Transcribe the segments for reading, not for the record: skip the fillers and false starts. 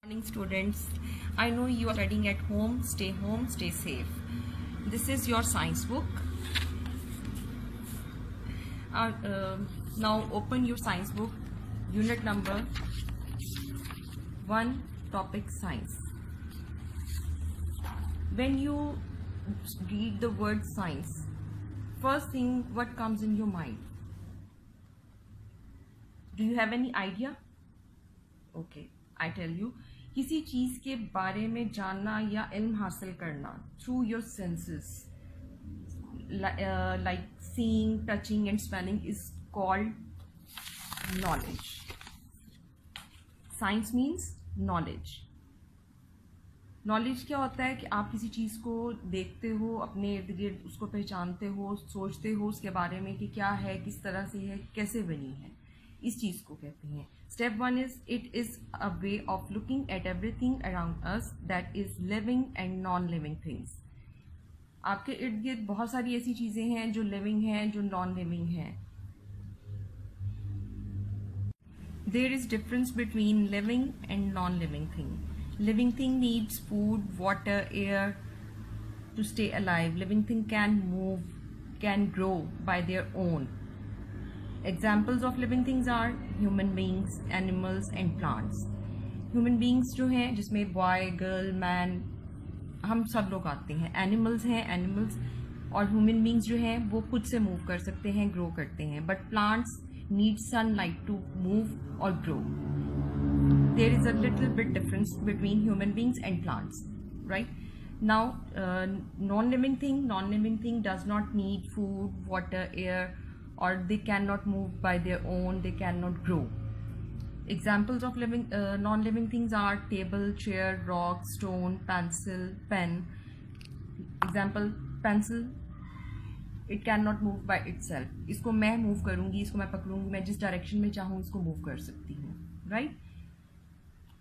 Morning students, I know you are studying at home, stay safe. This is your science book. Now open your science book, unit number 1, topic science. When you read the word science, first thing what comes in your mind? Do you have any idea? Okay, I tell you. किसी चीज़ के बारे में जानना या इल्म हासिल करना through your senses like seeing, touching and smelling is called knowledge. Science means knowledge. Knowledge क्या होता है कि आप किसी चीज़ को देखते हो, अपने इर्द गिर्द उसको पहचानते हो, सोचते हो उसके बारे में कि क्या है, किस तरह से है, कैसे बनी है. इस चीज़ को कहते हैं. Step 1 is it is a way of looking at everything around us that is living and non-living things. आपके इर्द गिर्द बहुत सारी ऐसी चीज़ें हैं जो लिविंग हैं, जो नॉन लिविंग हैं. There is difference between living and non-living thing. Living thing needs food, water, air to stay alive. Living thing can move, can grow by their own. Examples of living things are human beings, animals and plants. Human beings जो हैं जिसमें boy, girl, man हम सब लोग आते हैं. Animals हैं, animals और human beings जो हैं वो खुद से move कर सकते हैं, grow करते हैं. But plants need sunlight to move or grow. There is a little bit difference between human beings and plants, right? Now, non-living thing does not need food, water, air, or they cannot move by their own, they cannot grow. Examples of non-living things are table, chair, rock, stone, pencil, pen. Example, pencil, it cannot move by itself. इसको मैं move करूँगी, इसको मैं पकड़ूँगी, मैं जिस direction में चाहूँ इसको move कर सकती हूँ, right?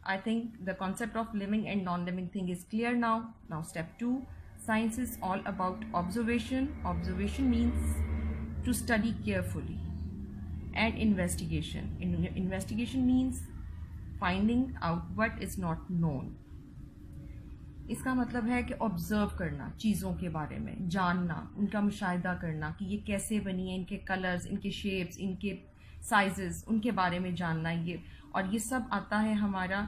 I think the concept of living and non-living thing is clear now. Now step 2, science is all about observation. Observation means to study carefully, and investigation. Investigation means finding out what is not known. इसका मतलब है कि observe करना, चीज़ों के बारे में जानना, उनका मुशाहिदा करना कि ये कैसे बनी है, इनके कलर्स, इनके शेप्स, इनके साइजेस, उनके बारे में जानना. ये सब आता है हमारा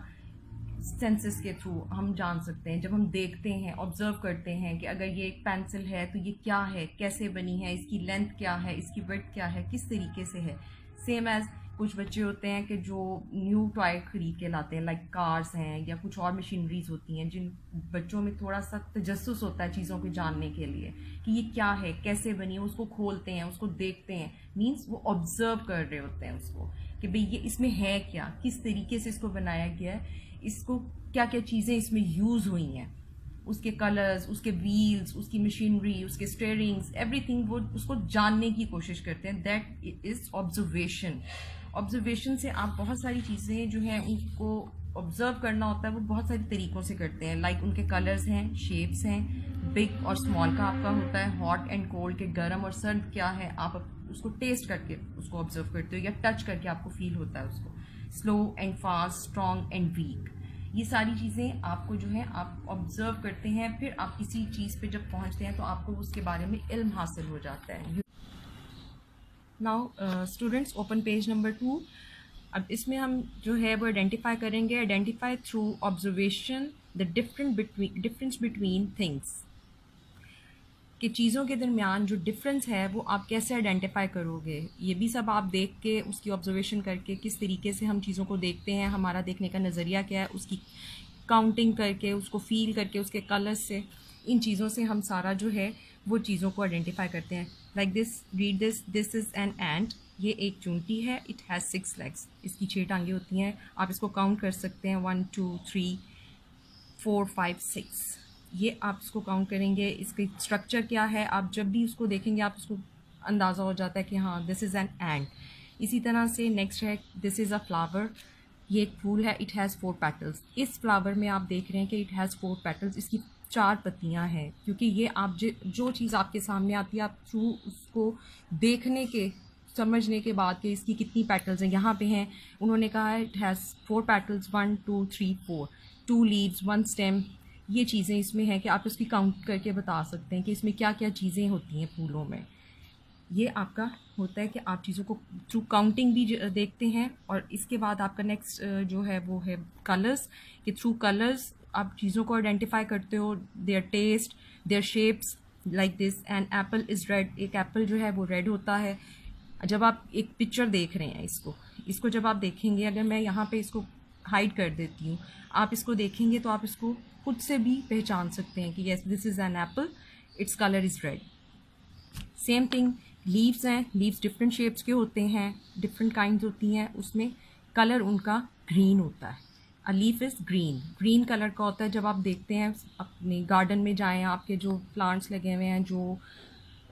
सेंसेस के थ्रू. हम जान सकते हैं जब हम देखते हैं, ऑब्जर्व करते हैं कि अगर ये एक पेंसिल है तो ये क्या है, कैसे बनी है, इसकी लेंथ क्या है, इसकी विड्थ क्या है, किस तरीके से है. सेम एज कुछ बच्चे होते हैं कि जो न्यू टॉय खरीद के लाते हैं, लाइक कार्स हैं या कुछ और मशीनरीज होती हैं, जिन बच्चों में थोड़ा सा तजस्सुस होता है चीज़ों को जानने के लिए कि ये क्या है, कैसे बनी है. उसको खोलते हैं, उसको देखते हैं, मीन्स वो ऑब्जर्व कर रहे होते हैं उसको कि भाई ये इसमें है क्या, किस तरीके से इसको बनाया गया है, इसको क्या क्या चीज़ें इसमें यूज़ हुई हैं, उसके कलर्स, उसके व्हील्स, उसकी मशीनरी, उसके स्टीयरिंग्स, एवरीथिंग. वो उसको जानने की कोशिश करते हैं. That is observation. ऑब्जर्वेशन से आप बहुत सारी चीज़ें जो हैं उनको ऑब्जर्व करना होता है, वो बहुत सारे तरीक़ों से करते हैं. लाइक उनके कलर्स हैं, शेप्स हैं, बिग और स्मॉल का आपका होता है, हॉट एंड कोल्ड के गर्म और सर्द क्या है, आप उसको टेस्ट करके उसको ऑब्जर्व करते हो या टच करके आपको फील होता है उसको. Slow and fast, strong and weak, ये सारी चीज़ें आपको जो है आप ऑब्जर्व करते हैं. फिर आप किसी चीज़ पे जब पहुंचते हैं तो आपको उसके बारे में इल्म हासिल हो जाता है. Now students, open page number 2. अब इसमें हम जो है वो आइडेंटिफाई करेंगे. Identify through observation the difference between things. कि चीज़ों के दरमियान जो डिफरेंस है वो आप कैसे आइडेंटिफाई करोगे. ये भी सब आप देख के, उसकी ऑब्जर्वेशन करके, किस तरीके से हम चीज़ों को देखते हैं, हमारा देखने का नज़रिया क्या है, उसकी काउंटिंग करके, उसको फील करके, उसके कलर्स से, इन चीज़ों से हम सारा जो है वो चीज़ों को आइडेंटिफाई करते हैं. Like this, read this is an ant. ये एक चूंटी है. It has 6 legs. इसकी 6 टांगें होती हैं. आप इसको काउंट कर सकते हैं. 1 2 3 4 5 6. ये आप इसको काउंट करेंगे. इसकी स्ट्रक्चर क्या है, आप जब भी उसको देखेंगे आप उसको अंदाज़ा हो जाता है कि हाँ दिस इज़ एन एंट. इसी तरह से नेक्स्ट है, दिस इज़ अ फ्लावर. ये एक फूल है. It has 4 petals. इस फ्लावर में आप देख रहे हैं कि इट हैज़ 4 petals. इसकी 4 पत्तियां हैं. क्योंकि ये आप जो चीज़ आपके सामने आती है, आप थ्रू उसको देखने के समझने के बाद कि इसकी कितनी पेटल्स हैं, यहाँ पे हैं, उन्होंने कहा है it has 4 petals, 1 2 3 4, 2 leaves, 1 stem. ये चीज़ें इसमें हैं कि आप इसकी काउंट करके बता सकते हैं कि इसमें क्या क्या चीज़ें होती हैं फूलों में। ये आपका होता है कि आप चीज़ों को थ्रू काउंटिंग भी देखते हैं। और इसके बाद आपका नेक्स्ट जो है वो है कलर्स, कि थ्रू कलर्स आप चीज़ों को आइडेंटिफाई करते हो, their taste, their shapes, like this. And apple is red, एक एप्पल जो है वो रेड होता है। जब आप एक पिक्चर देख रहे हैं, इसको जब आप देखेंगे, अगर मैं यहाँ पे इसको हाइड कर देती हूँ, आप इसको देखेंगे तो आप इसको खुद से भी पहचान सकते हैं कि yes this is an apple, its colour is red. Same thing leaves हैं, लीव्स डिफरेंट शेप्स के होते हैं, डिफरेंट काइंड्स होती हैं, उसमें कलर उनका ग्रीन होता है। A leaf is green, green colour का होता है। जब आप देखते हैं अपने गार्डन में जाएं, आपके जो प्लांट्स लगे हुए हैं, जो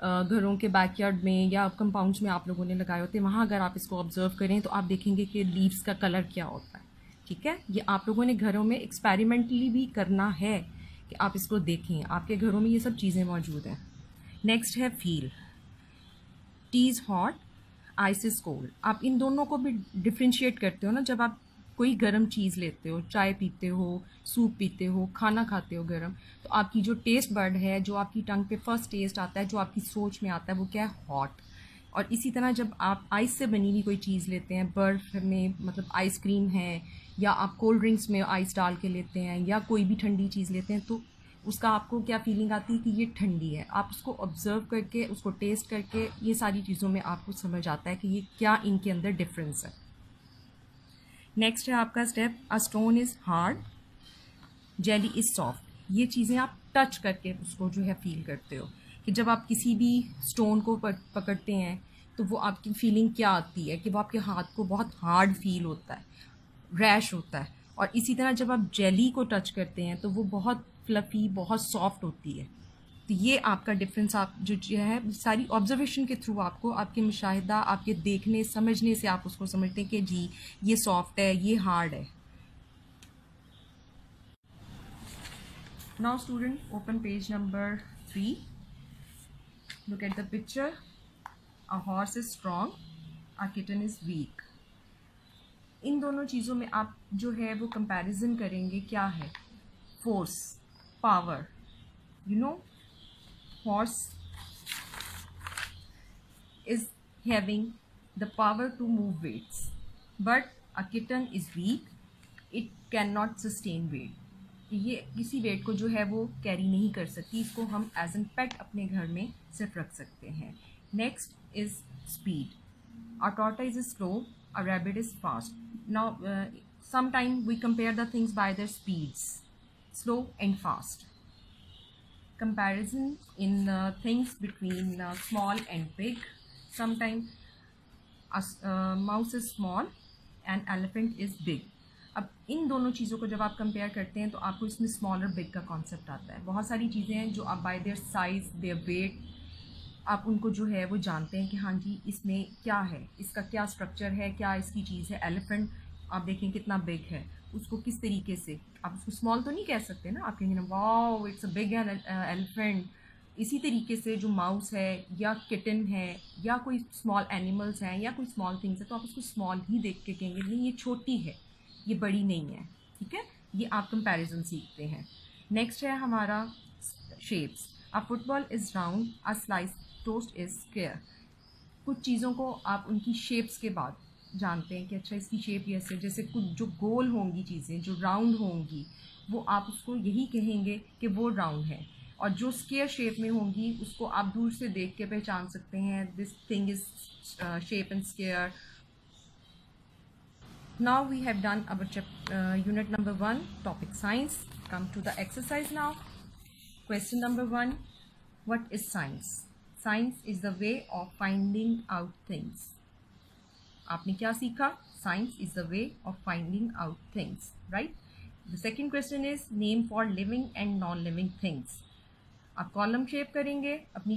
घरों के बैकयार्ड में या कंपाउंड्स में आप लोगों ने लगाए होते हैं, वहाँ अगर आप इसको ऑब्जर्व करें तो आप देखेंगे कि लीव्स का कलर क्या होता है। ठीक है, ये आप लोगों ने घरों में एक्सपेरिमेंटली भी करना है कि आप इसको देखें, आपके घरों में ये सब चीज़ें मौजूद हैं। नेक्स्ट है feel. T is hot, ice is cold. आप इन दोनों को भी डिफ्रेंशिएट करते हो ना, जब आप कोई गर्म चीज़ लेते हो, चाय पीते हो, सूप पीते हो, खाना खाते हो गर्म, तो आपकी जो टेस्ट बर्ड है, जो आपकी टंग पे फर्स्ट टेस्ट आता है, जो आपकी सोच में आता है, वो क्या है, हॉट। और इसी तरह जब आप आइस से बनी हुई कोई चीज़ लेते हैं, बर्फ़ में मतलब आइसक्रीम है, या आप कोल्ड ड्रिंक्स में आइस डाल के लेते हैं, या कोई भी ठंडी चीज़ लेते हैं, तो उसका आपको क्या फीलिंग आती है कि ये ठंडी है। आप उसको ऑब्ज़र्व करके, उसको टेस्ट करके, ये सारी चीज़ों में आपको समझ आता है कि ये क्या इनके अंदर डिफरेंस है। नेक्स्ट है आपका step, a stone is hard, jelly is soft. ये चीज़ें आप टच करके उसको जो है फील करते हो, कि जब आप किसी भी स्टोन को पकड़ते हैं तो वो आपकी फीलिंग क्या आती है, कि वो आपके हाथ को बहुत हार्ड फील होता है, रैश होता है। और इसी तरह जब आप जेली को टच करते हैं तो वो बहुत फ्लफ़ी, बहुत सॉफ्ट होती है। तो ये आपका डिफरेंस आप जो है सारी ऑब्जर्वेशन के थ्रू, आपको आपके मुशाहिदा, आपके देखने समझने से आप उसको समझते हैं कि जी ये सॉफ्ट है, ये हार्ड है। Now student open page number 3, look at the picture. A horse is strong, a kitten is weak. इन दोनों चीज़ों में आप जो है वो कंपैरिजन करेंगे, क्या है, force, power. You know, horse is having the power to move weights, but a kitten is weak, it cannot sustain weight. ये किसी वेट को जो है वो कैरी नहीं कर सकती, इसको हम एज एन पेट अपने घर में सिर्फ रख सकते हैं। Next is speed, a tortoise is slow, a rabbit is fast. Now sometime we compare the things by their speeds, slow and fast. Comparison in things between small and big. Sometimes a mouse is small and elephant is big. अब इन दोनों चीज़ों को जब आप compare करते हैं तो आपको इसमें स्मॉल और बिग का कॉन्सेप्ट आता है। बहुत सारी चीज़ें हैं जो आप by their size, their weight, आप उनको जो है वो जानते हैं कि हाँ जी इसमें क्या है, इसका क्या स्ट्रक्चर है, क्या इसकी चीज़ है। एलिफेंट आप देखें कितना बिग है, उसको किस तरीके से, आप उसको स्मॉल तो नहीं कह सकते ना, आप कहेंगे ना wow it's a big elephant. इसी तरीके से जो माउस है या किटन है या कोई स्मॉल एनिमल्स हैं या कोई स्मॉल थिंग्स है, तो आप उसको स्मॉल ही देख के कहेंगे नहीं ये छोटी है, ये बड़ी नहीं है। ठीक है, ये आप कंपैरिजन सीखते हैं। नेक्स्ट है हमारा shapes. A football is round, a slice toast is square. कुछ चीज़ों को आप उनकी शेप्स के बाद जानते हैं कि अच्छा इसकी शेप ये ऐसे, जैसे कुछ जो गोल होंगी चीज़ें, जो राउंड होंगी, वो आप उसको यही कहेंगे कि वो राउंड है। और जो स्क्वायर शेप में होंगी उसको आप दूर से देख के पहचान सकते हैं, this thing is shape and square. Now we have done our unit number 1, topic science. Come to the exercise now. Question number 1, what is science? Science is the way of finding out things. आपने क्या सीखा? Science is the way of finding out things, right? The second question is name for living and non-living things. आप column shape करेंगे अपनी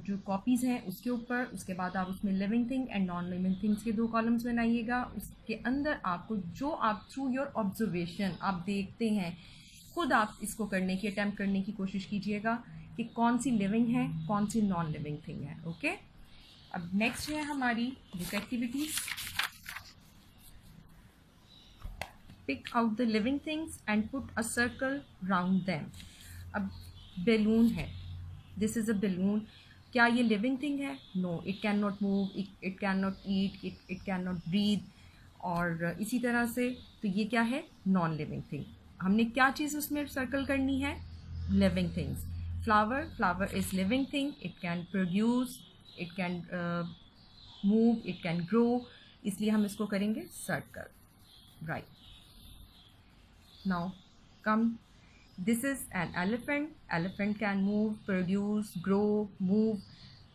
जो copies हैं उसके ऊपर, उसके बाद आप उसमें living thing and non living things के 2 कॉलम्स बनाइएगा। उसके अंदर आपको जो आप थ्रू योर ऑब्जर्वेशन आप देखते हैं, खुद आप इसको करने की अटैम्प्ट करने की कोशिश कीजिएगा कि कौन सी लिविंग है, कौन सी नॉन लिविंग थिंग है। ओके, अब नेक्स्ट है हमारी book activities. Pick out the living things and put a circle round them. अब बैलून है, दिस इज अ बैलून. क्या ये लिविंग थिंग है? No, it can not move, it can not eat, it can not breathe. और इसी तरह से तो ये क्या है? Non living thing. हमने क्या चीज़ उसमें सर्कल करनी है? Living things. Flower, flower is living thing. It can produce, it can move, it can grow, इसलिए हम इसको करेंगे circle. Right. Now come, this is an elephant. Elephant can move, produce, grow, move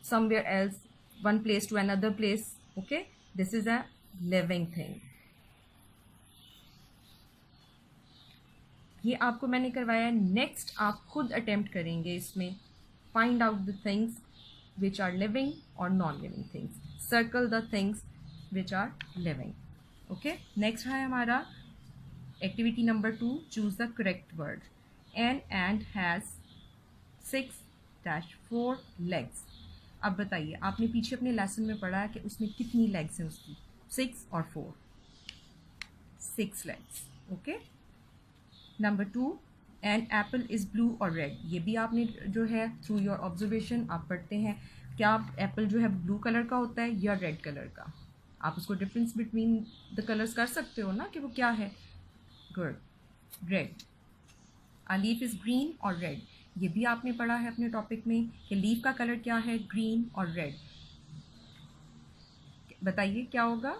somewhere else, one place to another place. Okay, this is a living thing. ये आपको मैंने करवाया. Next आप खुद अटेम्प्ट करेंगे इसमें. Find out the things which are living और non living things. Circle the things which are living. Okay, next है हमारा activity number 2. Choose the correct word. An ant has 6-4 legs. अब बताइए, आपने पीछे अपने लेसन में पढ़ा है कि उसमें कितनी लेग्स हैं उसकी? 6 और 4. 6 legs. Okay. Number 2, an apple is blue और रेड. ये भी आपने जो है थ्रू योर ऑब्जर्वेशन आप पढ़ते हैं. क्या एप्पल जो है ब्लू कलर का होता है या रेड कलर का? आप उसको डिफरेंस बिटवीन द कलर्स कर सकते हो ना कि वो क्या है. Good. Red. A leaf is green और रेड. ये भी आपने पढ़ा है अपने टॉपिक में कि लीफ का कलर क्या है? ग्रीन और रेड. बताइए क्या होगा?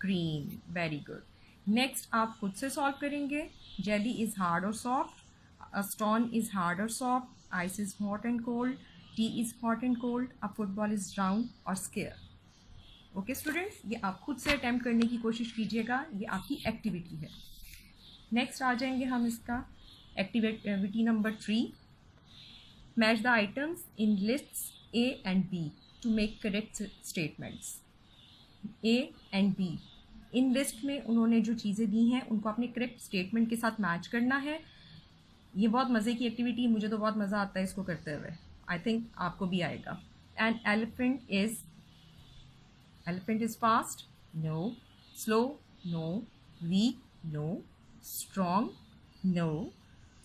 ग्रीन. Very good. नेक्स्ट आप खुद से सॉल्व करेंगे. जेली इज हार्ड और soft. A stone is hard और soft. Ice is hot and cold. Tea is hot and cold. A football is round और स्क्वायर. ओके स्टूडेंट्स, ये आप खुद से अटेम्प्ट करने की कोशिश कीजिएगा. ये आपकी एक्टिविटी है. नेक्स्ट आ जाएंगे हम इसका activity number 3. Match the items in lists A and B to make correct statements. A and B इन लिस्ट में उन्होंने जो चीज़ें दी हैं उनको अपने करेक्ट स्टेटमेंट के साथ मैच करना है. ये बहुत मज़े की एक्टिविटी है, मुझे तो बहुत मज़ा आता है इसको करते हुए. आई थिंक आपको भी आएगा. An elephant is fast. No. Slow. No. Weak. No. Strong. No.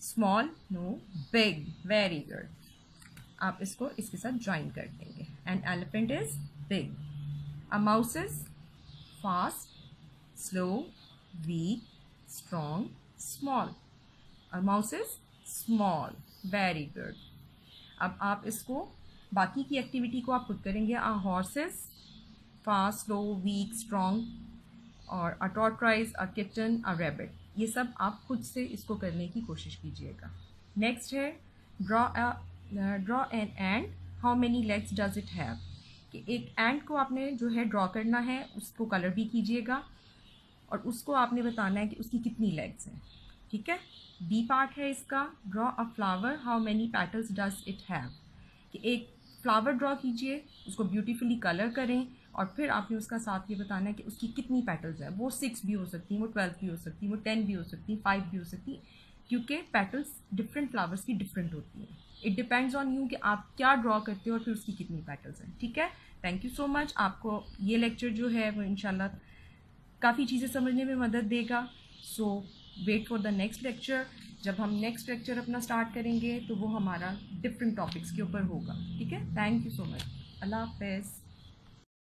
Small. No. Big. Very good. आप इसको इसके साथ ज्वाइन कर देंगे. An elephant is big. A mouse is fast, slow, weak, strong, small. A mouse is small. Very good. अब आप इसको बाकी की एक्टिविटी को आप खुद करेंगे. A horse is fast, slow, weak, strong और a tortoise, a kitten, a rabbit. ये सब आप खुद से इसको करने की कोशिश कीजिएगा. नेक्स्ट है draw an ant. How many legs does it have. कि एक एंट को आपने जो है ड्रॉ करना है, उसको कलर भी कीजिएगा और उसको आपने बताना है कि उसकी कितनी लेग्स हैं. ठीक है. बी पार्ट है इसका. Draw a flower. How many petals does it have. कि एक फ्लावर ड्रॉ कीजिए, उसको ब्यूटीफुली कलर करें और फिर आपने उसका साथ ये बताना है कि उसकी कितनी पेटल्स हैं. वो 6 भी हो सकती हैं, वो 12 भी हो सकती हैं, वो 10 भी हो सकती हैं, 5 भी हो सकती हैं, क्योंकि पेटल्स डिफरेंट फ्लावर्स की डिफरेंट होती हैं. इट डिपेंड्स ऑन यू कि आप क्या ड्रॉ करते हो और फिर उसकी कितनी पेटल्स हैं. ठीक है. Thank you so much. आपको ये लेक्चर जो है वो इंशाल्लाह काफ़ी चीज़ें समझने में मदद देगा. So wait for the next lecture. जब हम नेक्स्ट लेक्चर अपना स्टार्ट करेंगे तो वो हमारा डिफरेंट टॉपिक्स के ऊपर होगा. ठीक है. Thank you so much. अल्लाह हाफ़िज़.